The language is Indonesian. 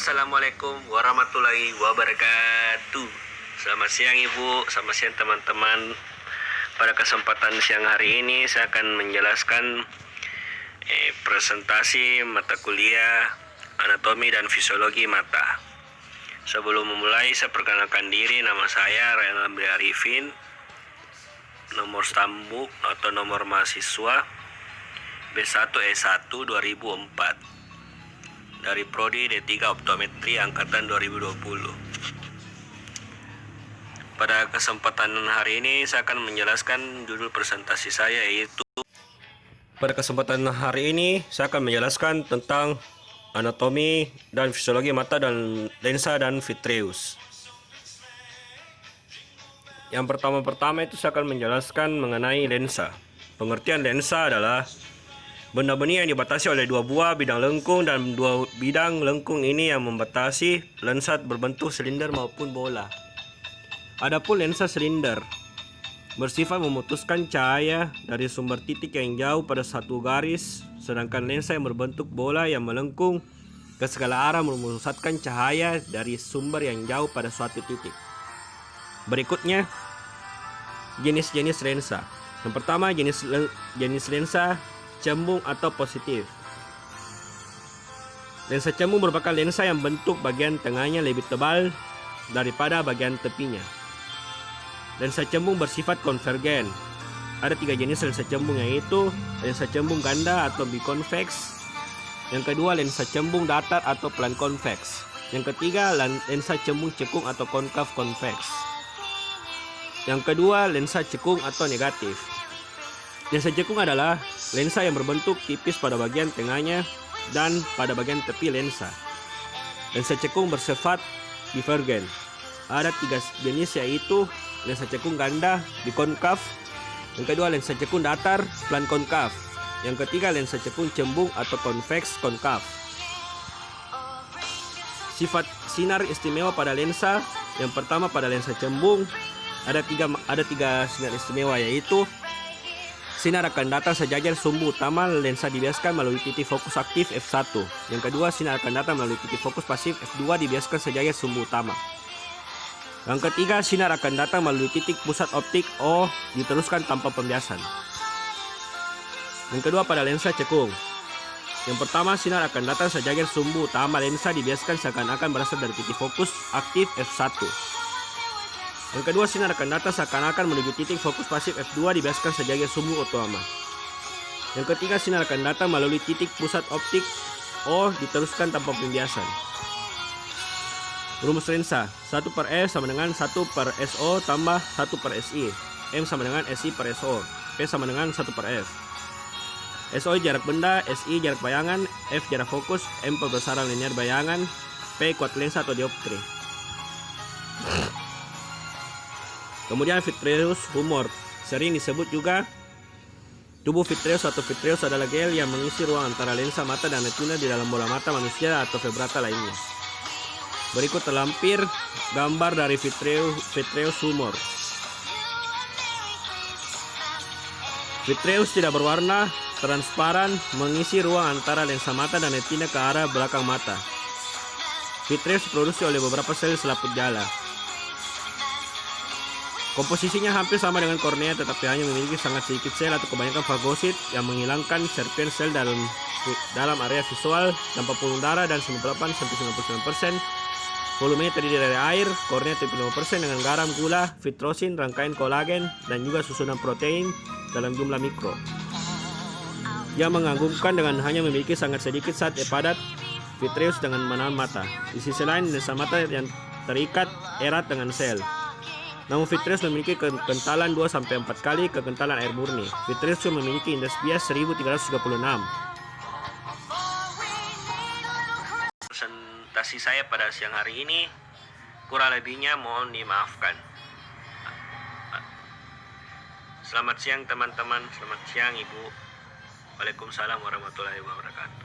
Assalamualaikum warahmatullahi wabarakatuh. Selamat siang Ibu, selamat siang teman-teman. Pada kesempatan siang hari ini saya akan menjelaskan presentasi mata kuliah anatomi dan fisiologi mata. Sebelum memulai, saya perkenalkan diri. Nama saya Renal Arifin. Nomor stambuk atau nomor mahasiswa B1E1 2004 dari Prodi D3 Optometri angkatan 2020. Pada kesempatan hari ini saya akan menjelaskan judul presentasi saya, yaitu menjelaskan tentang anatomi dan fisiologi mata dan lensa dan vitreous. Yang pertama itu saya akan menjelaskan mengenai lensa. Pengertian lensa adalah benda-benda yang dibatasi oleh dua buah bidang lengkung, dan dua bidang lengkung ini yang membatasi lensa berbentuk silinder maupun bola. Adapun lensa silinder bersifat memutuskan cahaya dari sumber titik yang jauh pada satu garis, sedangkan lensa yang berbentuk bola yang melengkung ke segala arah memusatkan cahaya dari sumber yang jauh pada suatu titik. Berikutnya, jenis-jenis lensa. Yang pertama, jenis lensa cembung atau positif. Lensa cembung merupakan lensa yang bentuk bagian tengahnya lebih tebal daripada bagian tepinya. Lensa cembung bersifat konvergen. Ada tiga jenis lensa cembung, yaitu lensa cembung ganda atau biconvex. Yang kedua, lensa cembung datar atau plan convex. Yang ketiga, lensa cembung cekung atau konkav convex. Yang kedua, lensa cekung atau negatif. Lensa cekung adalah lensa yang berbentuk tipis pada bagian tengahnya dan pada bagian tepi lensa. Lensa cekung bersifat divergen. Ada tiga jenis, yaitu lensa cekung ganda, bikonkav. Yang kedua, lensa cekung datar, plan konkav. Yang ketiga, lensa cekung cembung atau konveks konkav. Sifat sinar istimewa pada lensa. Yang pertama, pada lensa cembung ada tiga sinar istimewa, yaitu sinar akan datang sejajar sumbu utama lensa dibiaskan melalui titik fokus aktif f1. Yang kedua, sinar akan datang melalui titik fokus pasif f2 dibiaskan sejajar sumbu utama. Yang ketiga, sinar akan datang melalui titik pusat optik O diteruskan tanpa pembiasan. Yang kedua, pada lensa cekung. Yang pertama, sinar akan datang sejajar sumbu utama lensa dibiaskan seakan-akan berasal dari titik fokus aktif f1. Yang kedua, sinar akan datang seakan-akan menuju titik fokus pasif f2 dibiaskan sejajar sumbu utama. Yang ketiga, sinar akan datang melalui titik pusat optik O diteruskan tanpa pembiasan. Rumus lensa 1/E sama dengan 1/SO tambah 1/SI. M sama dengan SI per SO. P sama dengan 1/F. SO jarak benda, SI jarak bayangan, F jarak fokus, M pembesaran linear bayangan, P kuat lensa atau dioptri. Kemudian vitreous humor, sering disebut juga tubuh vitreous atau vitreous adalah gel yang mengisi ruang antara lensa mata dan retina di dalam bola mata manusia atau vibrata lainnya. Berikut terlampir gambar dari vitreous humor. Vitreous tidak berwarna, transparan, mengisi ruang antara lensa mata dan retina ke arah belakang mata. Vitreous diproduksi oleh beberapa sel selaput jala. Komposisinya hampir sama dengan kornea, tetapi hanya memiliki sangat sedikit sel atau kebanyakan fagosit yang menghilangkan serpian sel dalam area visual tanpa pembuluh darah, dan 98-99% volumenya terdiri dari air. Kornea 75% dengan garam, gula, vitrosin, rangkaian kolagen, dan juga susunan protein dalam jumlah mikro. Yang mengagumkan dengan hanya memiliki sangat sedikit zat padat vitreous dengan menahan mata. Di sisi lain, lensa mata yang terikat erat dengan sel. Namun vitreous memiliki kekentalan 2-4 kali kekentalan air murni. Vitreous memiliki indeks bias 1336. Presentasi saya pada siang hari ini kurang lebihnya mohon dimaafkan. Selamat siang teman-teman, selamat siang Ibu. Waalaikumsalam warahmatullahi wabarakatuh.